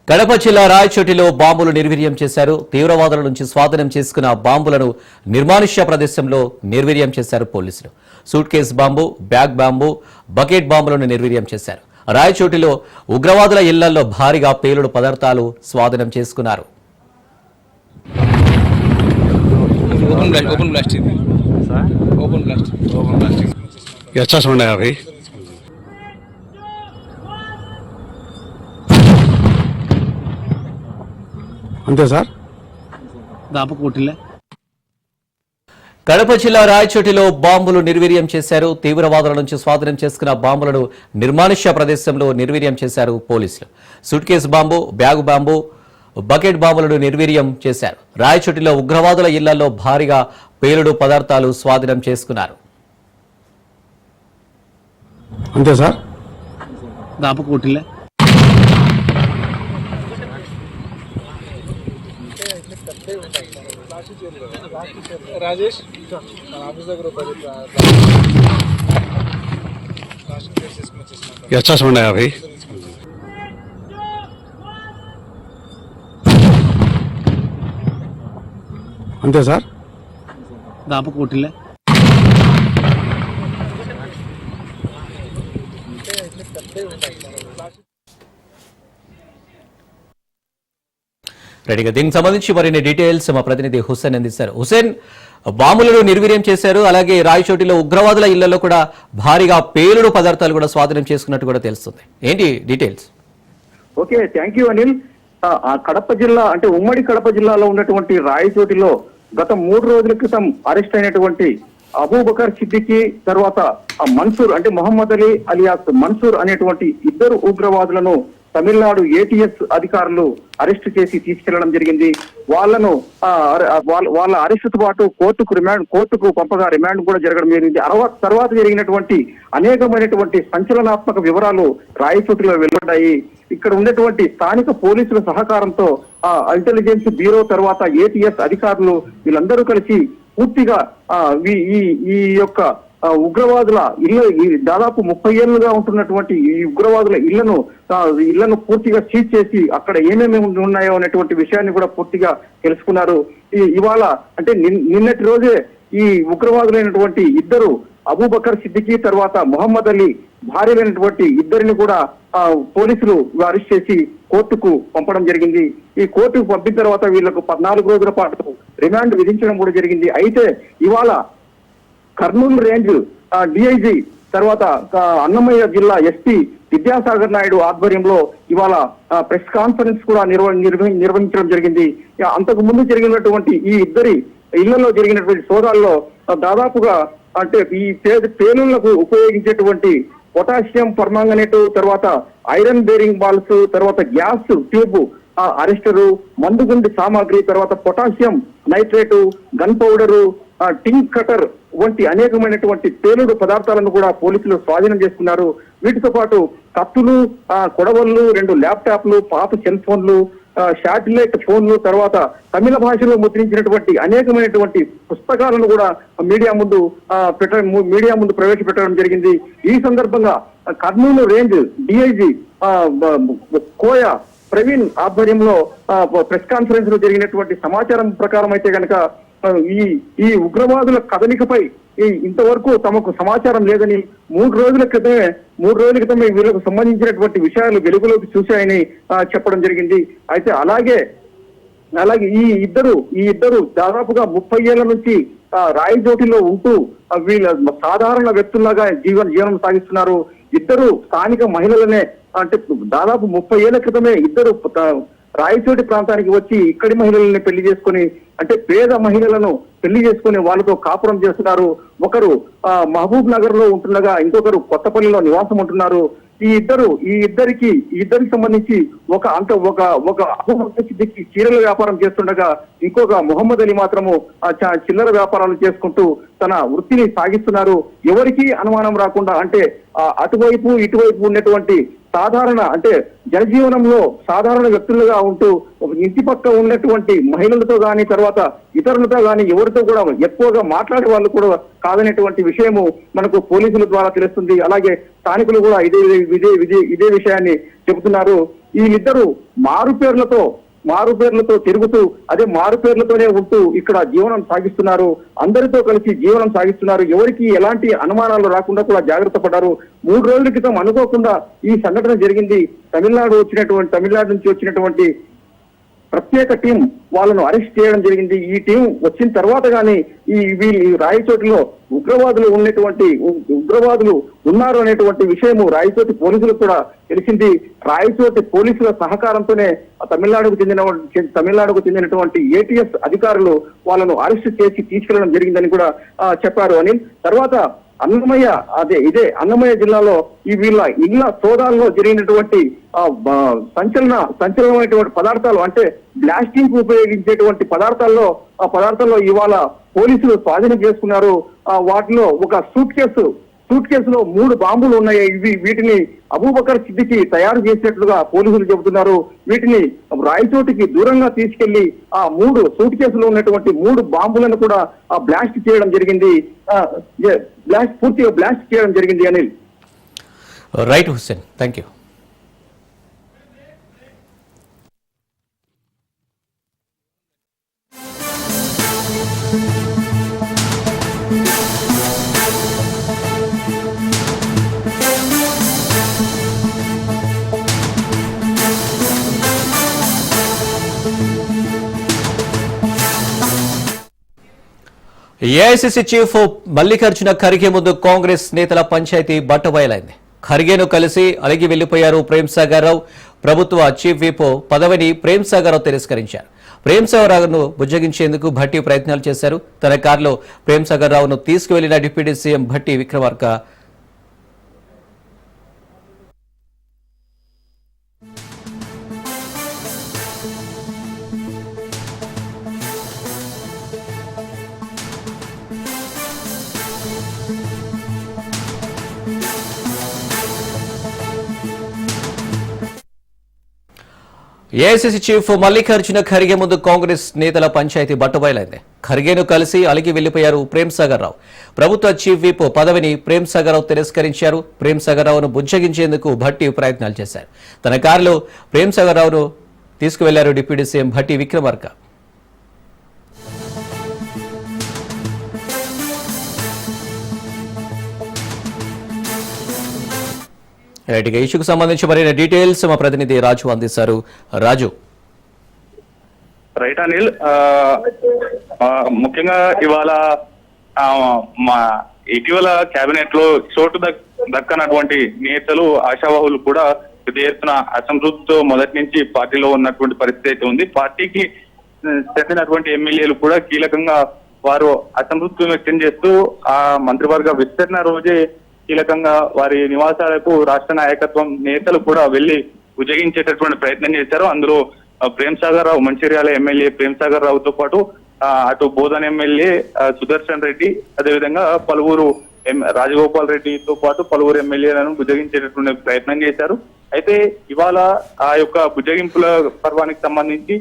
కడప జిల్లా రాయచోటిలో బాంబులు నిర్వీర్యం చేశారు. తీవ్రవాదుల నుంచి స్వాధీనం చేసుకున్న బాంబులను నిర్మానుష్య ప్రదేశంలో నిర్వీర్యం చేశారు పోలీసులు. Suitcase bomb, bag bomb, bucket బాంబులను నిర్వీర్యం చేశారు. రాయచోటిలో ఉగ్రవాదుల ఇళ్లలో భారీగా పేలుడు పదార్థాలు స్వాధీనం చేసుకున్నారు. అంతే సార్. కడప జిల్లా రాయచోటిలో బాంబులు నిర్వీర్యం చేశారు. తీవ్రవాదుల నుంచి స్వాధీనం చేసుకున్న బాంబులను నిర్మానుష్య ప్రదేశంలో నిర్వీర్యం చేశారు పోలీసులు. Suitcase bomb, bag bomb, bucket బాంబులను నిర్వీర్యం చేశారు. రాయచోటిలో ఉగ్రవాదుల ఇళ్లలో భారీగా పేలుడు పదార్థాలు స్వాధీనం చేసుకున్నారు. అంతే సార్. రాజేష్ अच्छा सुना है भाई. అంతే సార్. దాపు కోటిలే రెడీగా దీనికి సంబంధించి మరిన్ని డీటెయిల్స్ మా ప్రతినిధి హుస్సేన్ అందిస్తారు. హుస్సేన్, బాంబులను నిర్వీర్యం చేశారు. అలాగే రాయచోటిలో ఉగ్రవాదుల ఇళ్లలో కూడా భారీగా పేలుడు పదార్థాలు కూడా స్వాధీనం చేసుకున్నట్టు కూడా తెలుస్తుంది. ఏంటి details? Okay, thank you Anil. Kadapa జిల్లా అంటే ఉమ్మడి కడప జిల్లాలో ఉన్నటువంటి రాయచోటిలో గత 3 రోజుల క్రితం అరెస్ట్ అయినటువంటి అబూబకర్ సిద్దికి తర్వాత మన్సూర్ అంటే మొహమ్మద్ అలీ అలియాస్ మన్సూర్ అనేటువంటి ఇద్దరు ఉగ్రవాదులను తమిళనాడు ఏటీఎస్ అధికారులు అరెస్టు చేసి తీసుకెళ్లడం జరిగింది. వాళ్ళను వాళ్ళ అరెస్టుతో పాటు కోర్టుకు పంపగా రిమాండ్ కూడా జరగడం జరిగింది. తర్వాత జరిగినటువంటి అనేకమైనటువంటి సంచలనాత్మక వివరాలు రాయచోటిలో వెలువడ్డాయి. ఇక్కడ ఉన్నటువంటి స్థానిక పోలీసుల సహకారంతో ఇంటెలిజెన్స్ బ్యూరో తర్వాత ఏటీఎస్ అధికారులు వీళ్ళందరూ కలిసి పూర్తిగా ఈ యొక్క ఉగ్రవాదుల దాదాపు 30 ఏళ్లుగా ఉంటున్నటువంటి ఈ ఉగ్రవాదుల ఇళ్లను పూర్తిగా సీజ్ చేసి అక్కడ ఏమేమి ఉన్నాయో అనేటువంటి విషయాన్ని కూడా పూర్తిగా తెలుసుకున్నారు. ఇవాళ అంటే నిన్నటి రోజే ఈ ఉగ్రవాదులైనటువంటి ఇద్దరు అబూబకర్ సిద్దికి తర్వాత మొహమ్మద్ అలీ భార్యలైనటువంటి ఇద్దరిని కూడా పోలీసులు అరెస్ట్ చేసి కోర్టుకు పంపడం జరిగింది. ఈ కోర్టుకు పంపిన తర్వాత వీళ్లకు 14 రోజుల పాటు రిమాండ్ విధించడం కూడా జరిగింది. అయితే ఇవాళ కర్నూలు రేంజ్ డిఐజీ తర్వాత అన్నమయ్య జిల్లా ఎస్పీ విద్యాసాగర్ నాయుడు ఆధ్వర్యంలో ఇవాళ ప్రెస్ కాన్ఫరెన్స్ కూడా నిర్వహించడం జరిగింది. అంతకు ముందు జరిగినటువంటి ఈ ఇద్దరి ఇళ్లలో జరిగినటువంటి సోదాల్లో దాదాపుగా అంటే ఈ పేలుళ్లకు ఉపయోగించేటువంటి పొటాషియం పర్మాంగనేట్ తర్వాత ఐరన్ బేరింగ్ బాల్స్ తర్వాత గ్యాస్ ట్యూబ్ అరెస్టరు మందుగుండి సామాగ్రి తర్వాత పొటాషియం నైట్రేటు గన్ పౌడరు టింక్ కటర్ వంటి అనేకమైనటువంటి పేలుడు పదార్థాలను కూడా పోలీసులు స్వాధీనం చేసుకున్నారు. వీటితో పాటు కత్తులు, కొడవళ్లు, 2 ల్యాప్టాప్లు, పాత సెల్ ఫోన్లు, శాటిలైట్ ఫోన్లు తర్వాత తమిళ భాషలో ముద్రించినటువంటి అనేకమైనటువంటి పుస్తకాలను కూడా మీడియా ముందు ప్రవేశపెట్టడం జరిగింది. ఈ సందర్భంగా కర్నూలు రేంజ్ డిఐజీ కోయ ప్రవీణ్ ఆధ్వర్యంలో ప్రెస్ కాన్ఫరెన్స్ లో జరిగినటువంటి సమాచారం ప్రకారం అయితే కనుక ఈ ఉగ్రవాదుల కదలికపై ఇంతవరకు తమకు సమాచారం లేదని 3 రోజుల క్రితమే వీళ్ళకు సంబంధించినటువంటి విషయాలు వెలుగులోకి చూశాయని చెప్పడం జరిగింది. అయితే అలాగే ఈ ఇద్దరు దాదాపుగా 30 ఏళ్ల నుంచి రాయచోటిలో ఉంటూ వీళ్ళ సాధారణ వ్యక్తుల్లాగా జీవనం సాగిస్తున్నారు. ఇద్దరు స్థానిక మహిళలనే అంటే దాదాపు 30 ఏళ్ల క్రితమే ఇద్దరు రాయచోటి ప్రాంతానికి వచ్చి ఇక్కడి మహిళల్ని పెళ్లి చేసుకుని అంటే పేద మహిళలను పెళ్లి చేసుకుని వాళ్ళతో కాపురం చేస్తున్నారు. ఒకరు మహబూబ్ నగర్ లో ఉంటుండగా ఇంకొకరు కొత్తపల్లిలో నివాసం ఉంటున్నారు. ఈ ఇద్దరికి సంబంధించి ఒక అబూబకర్ సిద్దికి చీరల వ్యాపారం చేస్తుండగా ఇంకొక మొహమ్మద్ అలీ మాత్రము చిల్లర వ్యాపారాలు చేసుకుంటూ తన వృత్తిని సాగిస్తున్నారు. ఎవరికి అనుమానం రాకుండా అంటే అటువైపు ఇటువైపు ఉన్నటువంటి సాధారణ అంటే జనజీవనంలో సాధారణ వ్యక్తులుగా ఉంటూ ఇంటి పక్క ఉన్నటువంటి మహిళలతో గాని తర్వాత ఇతరులతో గాని ఎవరితో కూడా ఎక్కువగా మాట్లాడే వాళ్ళు కూడా కాదనేటువంటి విషయము మనకు పోలీసుల ద్వారా తెలుస్తుంది. అలాగే స్థానికులు కూడా ఇదే విషయాన్ని చెబుతున్నారు. వీళ్ళిద్దరూ మారు పేర్లతో తిరుగుతూ అదే మారు పేర్లతోనే ఉంటూ ఇక్కడ జీవనం సాగిస్తున్నారు. అందరితో కలిసి జీవనం సాగిస్తున్నారు. ఎవరికి ఎలాంటి అనుమానాలు రాకుండా కూడా జాగ్రత్త పడ్డారు. 3 రోజుల క్రితం అనుకోకుండా ఈ సంఘటన జరిగింది. తమిళనాడు నుంచి వచ్చినటువంటి ప్రత్యేక టీం వాళ్ళను అరెస్ట్ చేయడం జరిగింది. ఈ టీం వచ్చిన తర్వాత గానీ వీళ్ళు రాయచోటిలో ఉగ్రవాదులు ఉన్నారు అనేటువంటి విషయము రాయచోటి పోలీసులకు కూడా తెలిసింది. రాయచోటి పోలీసుల సహకారంతోనే తమిళనాడుకు చెందినటువంటి ATS అధికారులు వాళ్ళను అరెస్ట్ చేసి తీసుకెళ్లడం జరిగిందని కూడా చెప్పారు అని. తర్వాత అన్నమయ్య జిల్లాలో వీళ్ళ ఇళ్ల సోదాల్లో జరిగినటువంటి సంచలనమైనటువంటి పదార్థాలు అంటే బ్లాస్టింగ్ కు ఉపయోగించేటువంటి పదార్థాల్లో ఇవాళ పోలీసులు స్వాధీనం చేసుకున్నారు. వాటిలో ఒక సూట్ కేసులో 3 బాంబులు ఉన్నాయి. వీటిని అబూబకర్ సిద్దికి తయారు చేసినట్లుగా పోలీసులు చెబుతున్నారు. వీటిని రాయచోటికి దూరంగా తీసుకెళ్లి ఆ 3 సూట్ కేసులో ఉన్నటువంటి 3 బాంబులను కూడా బ్లాస్ట్ చేయడం జరిగింది. పూర్తిగా బ్లాస్ట్ చేయడం జరిగింది Anil. Right Hussain, thank you. AICC chief Mallikarjuna Kharge ముందు కాంగ్రెస్ నేతల పంచాయతీ బట్టబయలైంది. ఖర్గేను కలిసి అలిగి వెళ్లిపోయారు ప్రేమ్సాగర్ రావు. ప్రభుత్వ చీఫ్ విప్ పదవిని ప్రేమ్సాగర్ రావు తిరస్కరించారు. ప్రేమ్సాగర్ రావును బుజ్జగించేందుకు భట్టి ప్రయత్నాలు చేశారు. తన కారులో ప్రేమ్సాగర్ రావును తీసుకువెళ్లిన deputy CM Bhatti Vikramarka AICC chief Mallikarjuna Kharge ముందు కాంగ్రెస్ నేతల పంచాయతీ బట్టబయలైంది. ఖర్గేను కలిసి అలిగి వెళ్లిపోయారు ప్రేమ్సాగర్ రావు. ప్రభుత్వ చీఫ్ విప్ పదవిని ప్రేమ్సాగర్ రావు తిరస్కరించారు. ప్రేమ్సాగర్ రావును బుజ్జగించేందుకు భట్టి ప్రయత్నాలు చేశారు. తన కారులో ప్రేమ్సాగర్ రావును తీసుకువెళ్లారు డిప్యూటీ సీఎం భట్టి విక్రమార్క. రైట్గా ఇష్యూకు సంబంధించి మరిన్ని డీటెయిల్స్ మా ప్రతినిధి రాజు అందిస్తారు. రాజు. రైట్ అనిల్, ముఖ్యంగా ఇవాళ ఇటీవల కేబినెట్ లో చోటు దక్కనటువంటి నేతలు ఆశావాహులు కూడా పెద్ద ఎత్తున అసంతృప్తితో మొదటి నుంచి పార్టీలో ఉన్నటువంటి పరిస్థితి అయితే ఉంది. పార్టీకి చెందినటువంటి ఎమ్మెల్యేలు కూడా కీలకంగా వారు అసంతృప్తి వ్యక్తం చేస్తూ ఆ మంత్రివర్గ విస్తరణ రోజే కీలకంగా వారి నివాసాలకు రాష్ట్ర నాయకత్వం నేతలు కూడా వెళ్లి ఉజ్జగించేటటువంటి ప్రయత్నం చేశారు. అందులో ప్రేమ్సాగర్ రావు, మంచిర్యాల ఎమ్మెల్యే ప్రేమ్సాగర్ రావుతో పాటు అటు బోధన్ ఎమ్మెల్యే సుదర్శన్ రెడ్డి, అదేవిధంగా పలువురు రాజగోపాల్ రెడ్డితో పాటు పలువురు ఎమ్మెల్యేలను బుజ్జగించేటటువంటి ప్రయత్నం చేశారు. అయితే ఇవాళ ఆ యొక్క బుజ్జగింపుల పర్వానికి సంబంధించి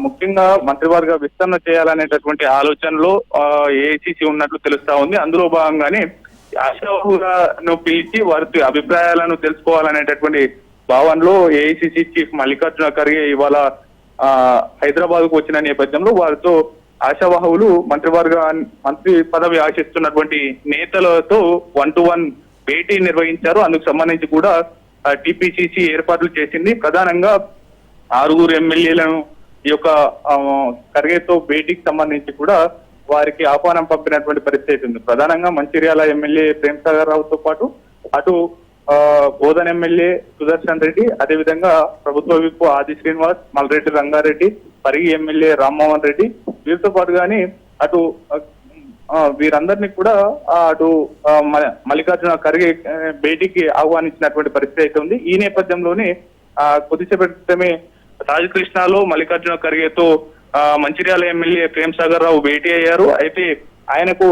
ముఖ్యంగా మంత్రివర్గ విస్తరణ చేయాలనేటటువంటి ఆలోచనలో ఏఐసిసి ఉన్నట్లు తెలుస్తా ఉంది. అందులో భాగంగానే ఆశావాహులను పిలిచి వారి అభిప్రాయాలను తెలుసుకోవాలనేటటువంటి భావనలో ఏఐసిసి చీఫ్ మల్లికార్జున ఖర్గే ఇవాళ హైదరాబాద్ కు వచ్చిన నేపథ్యంలో వారితో ఆశావాహులు మంత్రి పదవి ఆశిస్తున్నటువంటి నేతలతో 1-to-1 భేటీ నిర్వహించారు. అందుకు సంబంధించి కూడా టిపిసిసి ఏర్పాట్లు చేసింది. ప్రధానంగా 6 ఎమ్మెల్యేలను ఈ యొక్క ఖర్గేతో భేటీకి సంబంధించి కూడా వారికి ఆహ్వానం పంపినటువంటి పరిస్థితి ఉంది. ప్రధానంగా మంచిర్యాల ఎమ్మెల్యే ప్రేమ్సాగర్ రావుతో పాటు అటు బోధన్ ఎమ్మెల్యే సుదర్శన్ రెడ్డి, అదేవిధంగా ప్రభుత్వ విప్ ఆది శ్రీనివాస్, మల్రెడ్డి రంగారెడ్డి, పరిగి ఎమ్మెల్యే రామ్మోహన్ రెడ్డి, వీరితో పాటుగానే అటు వీరందరినీ కూడా అటు మల్లికార్జున ఖర్గే భేటీకి ఆహ్వానించినటువంటి పరిస్థితి అయితే ఉంది. ఈ నేపథ్యంలోనే కొద్దిసేపటి క్రితమే రాజకృష్ణలో మల్లికార్జున ఖర్గేతో మంచిర్యాల ఎమ్మెల్యే ప్రేమ్సాగర్ రావు భేటీ అయ్యారు. అయితే ఆయనకు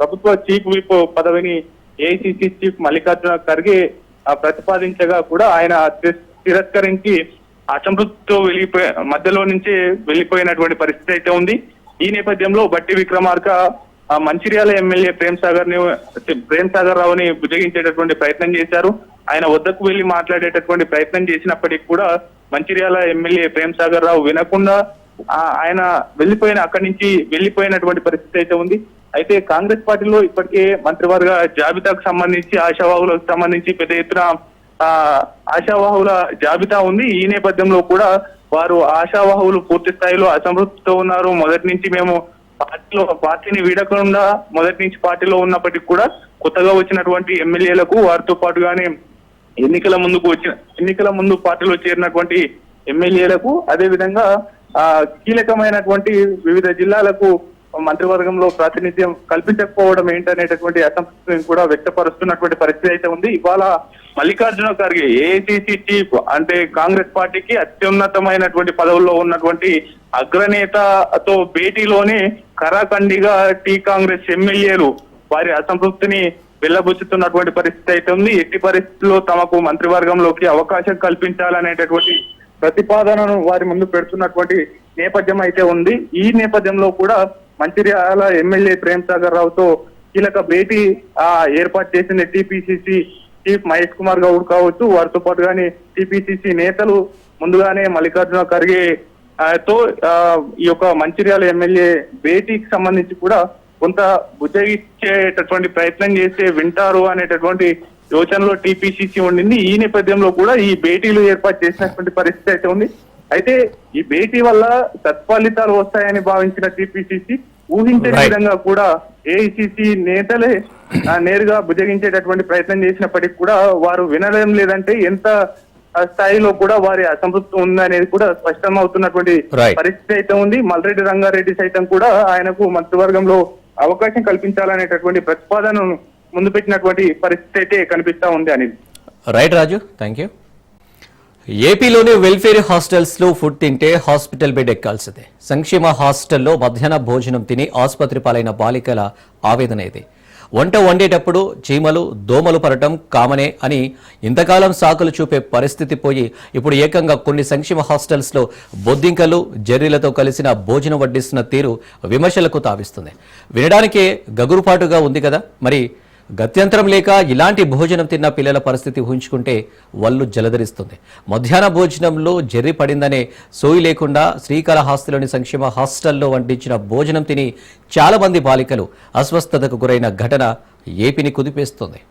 ప్రభుత్వ చీఫ్ విప్ పదవిని ఏఐసిసి చీఫ్ మల్లికార్జున ఖర్గే ప్రతిపాదించగా కూడా ఆయన తిరస్కరించి అసంతృప్తితో మధ్యలో నుంచే వెళ్లిపోయినటువంటి పరిస్థితి అయితే ఉంది. ఈ నేపథ్యంలో భట్టి విక్రమార్క మంచిర్యాల ఎమ్మెల్యే ప్రేమ్ సాగర్ రావుని బుజ్జగించేటటువంటి ప్రయత్నం చేశారు. ఆయన వద్దకు వెళ్లి మాట్లాడేటటువంటి ప్రయత్నం చేసినప్పటికీ కూడా మంచిర్యాల ఎమ్మెల్యే ప్రేమ్ సాగర్ రావు వినకుండా ఆయన అక్కడి నుంచి వెళ్లిపోయినటువంటి పరిస్థితి అయితే ఉంది. అయితే కాంగ్రెస్ పార్టీలో ఇప్పటికే మంత్రివర్గ జాబితాకు సంబంధించి ఆశావాహులకు సంబంధించి పెద్ద ఎత్తున ఆశావాహుల జాబితా ఉంది. ఈ నేపథ్యంలో కూడా వారు ఆశావాహులు పూర్తి స్థాయిలో అసంతృప్తితో ఉన్నారు. మొదటి నుంచి మేము పార్టీని వీడకుండా మొదటి నుంచి పార్టీలో ఉన్నప్పటికీ కూడా కొత్తగా వచ్చినటువంటి ఎమ్మెల్యేలకు వారితో పాటుగానే ఎన్నికల ముందు పార్టీలో చేరినటువంటి ఎమ్మెల్యేలకు అదే విధంగా కీలకమైనటువంటి వివిధ జిల్లాలకు మంత్రివర్గంలో ప్రాతినిధ్యం కల్పించకపోవడం ఏంటనేటటువంటి అసంతృప్తిని కూడా వ్యక్తపరుస్తున్నటువంటి పరిస్థితి అయితే ఉంది. ఇవాళ మల్లికార్జున ఖర్గే ఏఐసిసి చీఫ్ అంటే కాంగ్రెస్ పార్టీకి అత్యున్నతమైనటువంటి పదవుల్లో ఉన్నటువంటి అగ్రనేతతో భేటీలోనే కరాఖండిగా కాంగ్రెస్ ఎమ్మెల్యేలు వారి అసంతృప్తిని వెళ్లబుచ్చుతున్నటువంటి పరిస్థితి అయితే ఉంది. ఎట్టి పరిస్థితుల్లో తమకు మంత్రివర్గంలోకి అవకాశం కల్పించాలనేటటువంటి ప్రతిపాదనను వారి ముందు పెడుతున్నటువంటి నేపథ్యం అయితే ఉంది. ఈ నేపథ్యంలో కూడా మంచిర్యాల ఎమ్మెల్యే ప్రేమ్ సాగర్ రావుతో కీలక భేటీ ఏర్పాటు చేసింది టీపీసీసీ చీఫ్ మహేష్ కుమార్ గౌడ్ కావచ్చు. వారితో పాటుగానే టీపీసీసీ నేతలు ముందుగానే మల్లికార్జున ఖర్గే తో ఈ యొక్క మంచిర్యాల ఎమ్మెల్యే భేటీకి సంబంధించి కూడా కొంత బుజ్జగించేటటువంటి ప్రయత్నం చేస్తే వింటారు అనేటటువంటి యోచనలో టీపీసీసీ ఉండింది. ఈ నేపథ్యంలో కూడా ఈ భేటీలు ఏర్పాటు చేసినటువంటి పరిస్థితి అయితే ఉంది. అయితే ఈ భేటీ వల్ల సత్ఫలితాలు వస్తాయని భావించిన టీపీసీసీ ఊహించని విధంగా కూడా ఏఐసిసి నేతలే నేరుగా బుజ్జగించేటటువంటి ప్రయత్నం చేసినప్పటికీ కూడా వారు వినడం లేదంటే ఎంత స్థాయిలో కూడా వారి అసంతృప్తి ఉందనేది కూడా స్పష్టమవుతున్నటువంటి పరిస్థితి అయితే ఉంది. మల్రెడ్డి రంగారెడ్డి సైతం కూడా ఆయనకు మంత్రివర్గంలో అవకాశం కల్పించాలనేటటువంటి ప్రతిపాదనను ముందు పెట్టినటువంటి పరిస్థితి అయితే కనిపిస్తా ఉంది అని. Right Raju, thank you. ఏపీలోని వెల్ఫేర్ హాస్టల్స్ లో ఫుడ్ తింటే హాస్పిటల్ బెడ్ ఎక్కాల్సిందే. సంక్షేమ హాస్టల్లో మధ్యాహ్న భోజనం తిని ఆసుపత్రి పాలైన బాలికల ఆవేదన ఇది. వంట వండేటప్పుడు చీమలు దోమలు పడటం కామనే అని ఇంతకాలం సాకులు చూపే పరిస్థితి పోయి ఇప్పుడు ఏకంగా కొన్ని సంక్షేమ హాస్టల్స్లో బొద్దింకలు జర్రీలతో కలిసిన భోజనం వడ్డిస్తున్న తీరు విమర్శలకు తావిస్తుంది. వినడానికే గగురుపాటుగా ఉంది కదా. మరి గత్యంతరం లేక ఇలాంటి భోజనం తిన్న పిల్లల పరిస్థితి ఊహించుకుంటే వల్లు జలధరిస్తుంది. మధ్యాహ్న భోజనంలో జర్రి పడిందనే సోయి లేకుండా శ్రీకాళహస్తిలోని సంక్షేమ హాస్టల్లో వండించిన భోజనం తిని చాలా మంది బాలికలు అస్వస్థతకు గురైన ఘటన ఏపీని కుదిపేస్తుంది.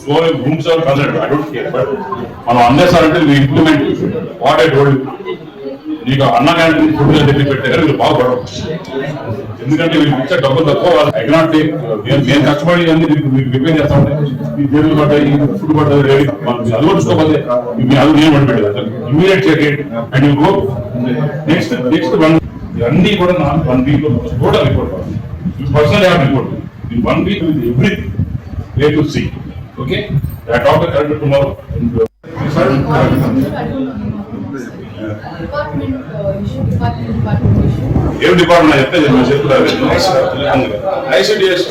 Slowly rooms are considered. I don't care, but మనం అన్నేసారంటే we implement what I told you. నీకు అన్న క్యాంటీన్ ఫుడ్ తెప్పి పెట్టారు మీరు బాగుపడరు. ఎందుకంటే వీళ్ళు ఇచ్చే డబ్బులు తక్కువ. I cannot take. నేను కష్టపడి అన్ని మీకు రిపేర్ చేస్తా ఉంటాయి. ఈ జేబులు పడ్డాయి, ఫుడ్ పడ్డాయి, రెడీ అది కూడా చూసుకోకపోతే అది నేను పడిపెట్టేది. Immediate check and you go next అన్ని కూడా నా 1 వీక్ లో total report personal have report in 1 week with everything A to C. Okay, I talk to the tomorrow. Every department I tell you, I said yes.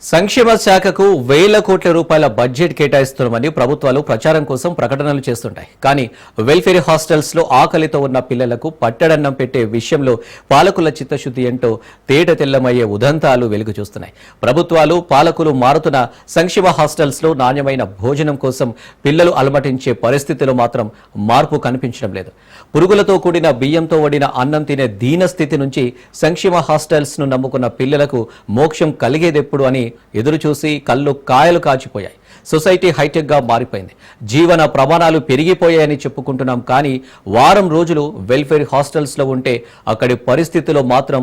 సంక్షేమ శాఖకు వేల కోట్ల రూపాయల budget కేటాయిస్తున్నామని ప్రభుత్వాలు ప్రచారం కోసం ప్రకటనలు చేస్తుంటాయి. కానీ వెల్ఫేర్ హాస్టల్స్ లో ఆకలితో ఉన్న పిల్లలకు పట్టడన్నం పెట్టే విషయంలో పాలకుల చిత్తశుద్ధి ఏంటో తేట తెల్లమయ్యే ఉదంతాలు వెలుగు చూస్తున్నాయి. ప్రభుత్వాలు పాలకులు మారుతున్న సంక్షేమ హాస్టల్స్ లో నాణ్యమైన భోజనం కోసం పిల్లలు అలమటించే పరిస్థితిలో మాత్రం మార్పు కనిపించడం లేదు. పురుగులతో కూడిన బియ్యంతో వడిన అన్నం తినే దీన స్థితి నుంచి సంక్షేమ హాస్టల్స్ ను నమ్ముకున్న పిల్లలకు మోక్షం కలిగేదెప్పుడు అని ఎదురు చూసి కళ్ళు కాయలు కాచిపోయాయి. సొసైటీ హైటెక్ గా మారిపోయింది. జీవన ప్రమాణాలు పెరిగిపోయాయని చెప్పుకుంటున్నాం. కానీ వారం రోజులు వెల్ఫేర్ హాస్టల్స్ లో ఉంటే అక్కడి పరిస్థితిలో మాత్రం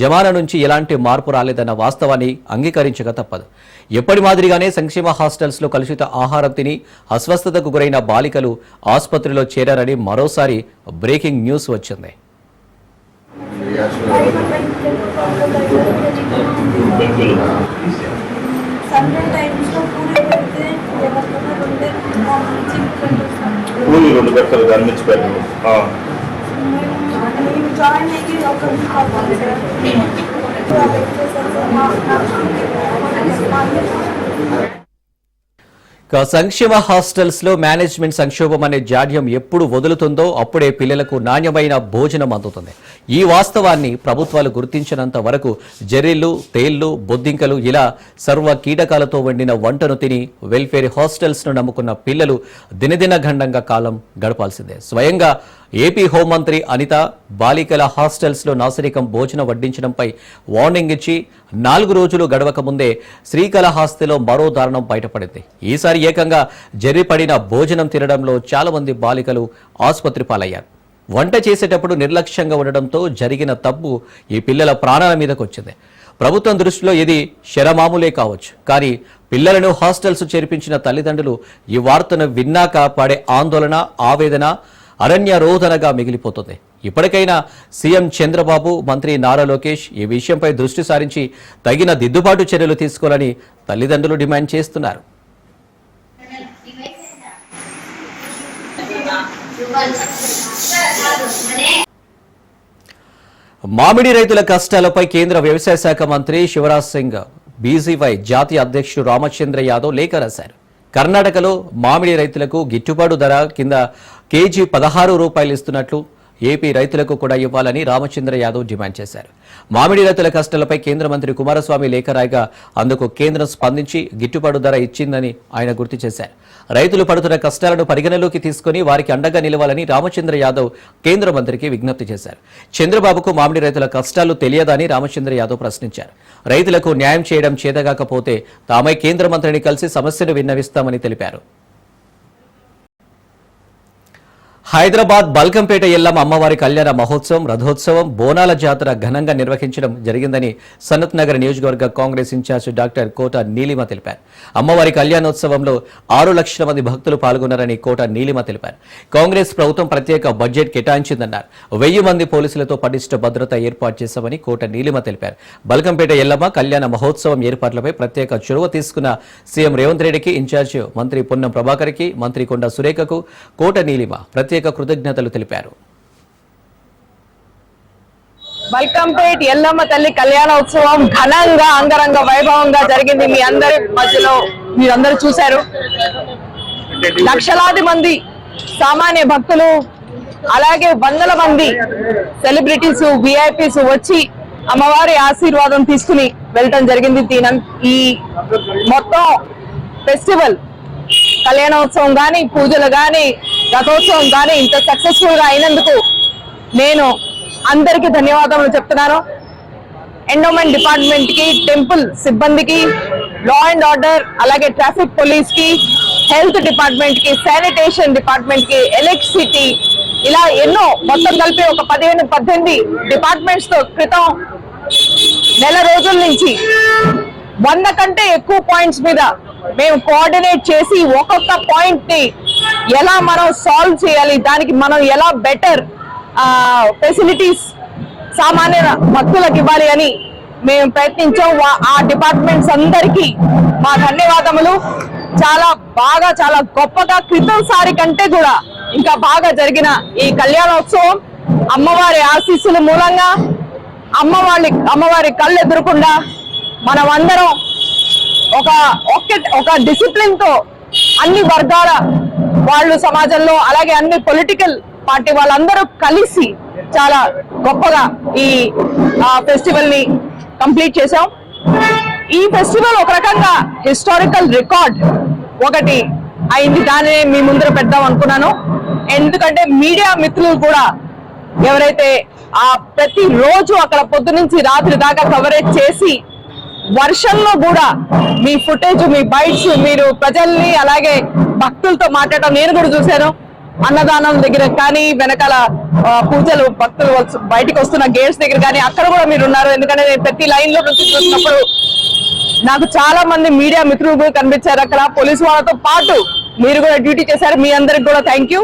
జమానా నుంచి ఎలాంటి మార్పు రాలేదన్న వాస్తవాన్ని అంగీకరించక తప్పదు. ఎప్పటి మాదిరిగానే సంక్షేమ హాస్టల్స్ లో కలుషిత ఆహారం తిని అస్వస్థతకు గురైన బాలికలు ఆసుపత్రిలో చేరారని మరోసారి బ్రేకింగ్ న్యూస్ వచ్చింది. పూలు 2 పెట్టారు దాని నుంచి పెట్టారు. ఇక సంక్షేమ హాస్టల్స్ లో మేనేజ్మెంట్ సంక్షోభం అనే జాడ్యం ఎప్పుడు వదులుతుందో అప్పుడే పిల్లలకు నాణ్యమైన భోజనం అందుతుంది. ఈ వాస్తవాన్ని ప్రభుత్వాలు గుర్తించినంత వరకు జెర్రీలు, తేళ్లు, బొద్దింకలు ఇలా సర్వ కీటకాలతో వండిన వంటను తిని వెల్ఫేర్ హాస్టల్స్ ను నమ్ముకున్న పిల్లలు దినదిన గండంగా కాలం గడపాల్సిందే. స్వయంగా ఏపీ హోంమంత్రి అనిత బాలికల హాస్టల్స్ లో నాసిరకం భోజనం వడ్డించడంపై వార్నింగ్ ఇచ్చి 4 రోజులు గడవక ముందే శ్రీకాళహస్తిలో మరో దారుణం బయటపడింది. ఈసారి ఏకంగా జర్రిపడిన భోజనం తినడంలో చాలా మంది బాలికలు ఆసుపత్రి పాలయ్యారు. వంట చేసేటప్పుడు నిర్లక్ష్యంగా ఉండడంతో జరిగిన తప్పు ఈ పిల్లల ప్రాణాల మీదకు వచ్చింది. ప్రభుత్వం దృష్టిలో ఇది శరమామూలే కావచ్చు, కానీ పిల్లలను హాస్టల్స్ చేర్పించిన తల్లిదండ్రులు ఈ వార్తను విన్నాక పడే ఆందోళన, ఆవేదన అరణ్య రోదనగా మిగిలిపోతుంది. ఇప్పటికైనా సీఎం చంద్రబాబు, మంత్రి నారా లోకేష్ ఈ విషయంపై దృష్టి సారించి తగిన దిద్దుబాటు చర్యలు తీసుకోవాలని తల్లిదండ్రులు డిమాండ్ చేస్తున్నారు. మామిడి రైతుల కష్టాలపై కేంద్ర వ్యవసాయ శాఖ మంత్రి శివరాజ్ సింగ్ బీజీవై జాతీయ అధ్యక్షుడు రామచంద్ర యాదవ్ లేఖ రాశారు. కర్ణాటకలో మామిడి రైతులకు గిట్టుబాటు ధర కింద కేజీ 16 రూపాయలు ఇస్తున్నట్లు ఏపీ రైతులకు కూడా ఇవ్వాలని రామచంద్ర యాదవ్ డిమాండ్ చేశారు. మామిడి రైతుల కష్టాలపై కేంద్ర మంత్రి కుమారస్వామి లేఖ రాయగా అందుకు కేంద్రం స్పందించి గిట్టుబాటు ధర ఇచ్చిందని ఆయన గుర్తు చేశారు. రైతులు పడుతున్న కష్టాలను పరిగణలోకి తీసుకుని వారికి అండగా నిలవాలని రామచంద్ర యాదవ్ కేంద్ర మంత్రికి విజ్ఞప్తి చేశారు. చంద్రబాబుకు మామిడి రైతుల కష్టాలు తెలియదని రామచంద్ర యాదవ్ ప్రశ్నించారు. రైతులకు న్యాయం చేయడం చేతగాకపోతే తామే కేంద్ర మంత్రిని కలిసి సమస్యను విన్నవిస్తామని తెలిపారు. హైదరాబాద్ బల్కంపేట ఎల్లమ్మ అమ్మవారి కళ్యాణ మహోత్సవం, రథోత్సవం, బోనాల జాతర ఘనంగా నిర్వహించడం జరిగిందని సనత్ నగర్ నియోజకవర్గ కాంగ్రెస్ ఇన్ఛార్జ్ డాక్టర్ కోట నీలిమ తెలిపారు. అమ్మవారి కళ్యాణోత్సవంలో 6 లక్షల మంది భక్తులు పాల్గొన్నారని కోట నీలిమ తెలిపారు. కాంగ్రెస్ ప్రభుత్వం ప్రత్యేక బడ్జెట్ కేటాయించిందన్నారు. 1000 మంది పోలీసులతో పటిష్ట భద్రత ఏర్పాటు చేశామని కోట నీలిమ తెలిపారు. బల్కంపేట ఎల్లమ్మ కళ్యాణ మహోత్సవం ఏర్పాట్లపై ప్రత్యేక చొరవ తీసుకున్న సీఎం రేవంత్ రెడ్డికి, ఇన్ఛార్జ్ మంత్రి పొన్నం ప్రభాకర్కి, మంత్రి కొండ సురేఖకు కోట నీలిమ ప్రత్యేక కృతజ్ఞతలు తెలిపారు. బల్కంపేట్ ఎల్లమ్మ తల్లి కళ్యాణోత్సవం ఘనంగా అంగరంగ వైభవంగా జరిగింది. మీ అందరి మధ్యలో మీరందరూ చూశారు. లక్షలాది మంది సామాన్య భక్తులు, అలాగే వందల మంది సెలబ్రిటీస్, విఐపీస్ వచ్చి అమ్మవారి ఆశీర్వాదం తీసుకుని వెళ్ళటం జరిగింది. ఈ మొత్తం ఫెస్టివల్ కళ్యాణోత్సవం గాని, పూజలు గాని, రథోత్సవం గాని ఇంత సక్సెస్ఫుల్ గా అయినందుకు నేను అందరికీ ధన్యవాదాలు చెప్తున్నాను. ఎండోమెంట్ డిపార్ట్మెంట్ కి, టెంపుల్ సిబ్బందికి, లా అండ్ ఆర్డర్, అలాగే ట్రాఫిక్ పోలీస్ కి, హెల్త్ డిపార్ట్మెంట్ కి, శానిటేషన్ డిపార్ట్మెంట్ కి, ఎలక్ట్రిసిటీ, ఇలా ఎన్నో మొత్తం కలిపి ఒక 15-18 డిపార్ట్మెంట్స్ తో క్రితం నెల రోజుల నుంచి 100 కంటే ఎక్కువ పాయింట్స్ మీద మేము కోఆర్డినేట్ చేసి ఒక్కొక్క పాయింట్ ని ఎలా మనం సాల్వ్ చేయాలి, దానికి మనం ఎలా బెటర్ ఫెసిలిటీస్ సామాన్య భక్తులకు ఇవ్వాలి అని మేము ప్రయత్నించాం. ఆ డిపార్ట్మెంట్స్ అందరికీ మా ధన్యవాదములు. చాలా గొప్పగా క్రితం సారి కంటే కూడా ఇంకా బాగా జరిగిన ఈ కళ్యాణోత్సవం అమ్మవారి ఆశీస్సుల మూలంగా, అమ్మవారి కళ్ళు ఎదురకుండా మనం అందరం ఒక డిసిప్లిన్ తో అన్ని వర్గాల వాళ్ళు సమాజంలో, అలాగే అన్ని పొలిటికల్ పార్టీ వాళ్ళందరూ కలిసి చాలా గొప్పగా ఈ ఫెస్టివల్ ని కంప్లీట్ చేశాం. ఈ ఫెస్టివల్ ఒక రకంగా హిస్టారికల్ రికార్డ్ ఒకటి అయింది. దానిని మీ ముందర పెడదాం అనుకున్నాను. ఎందుకంటే మీడియా మిత్రులు కూడా ఎవరైతే ప్రతి రోజు అక్కడ పొద్దు నుంచి రాత్రి దాకా కవరేజ్ చేసి వర్షంలో కూడా మీ ఫుటేజ్, మీ బైట్స్, మీరు ప్రజల్ని అలాగే భక్తులతో మాట్లాడటం నేను కూడా చూశాను. అన్నదానం దగ్గర కానీ, వెనకాల పూజలు భక్తులు బయటికి వస్తున్న గేట్స్ దగ్గర కానీ అక్కడ కూడా మీరు ఉన్నారు. ఎందుకంటే నేను ప్రతి లైన్ లో నుంచి చూసినప్పుడు నాకు చాలా మంది మీడియా మిత్రులు కూడా కనిపించారు. అక్కడ పోలీసు వాళ్ళతో పాటు మీరు కూడా డ్యూటీ చేశారు. మీ అందరికి కూడా థ్యాంక్ యూ.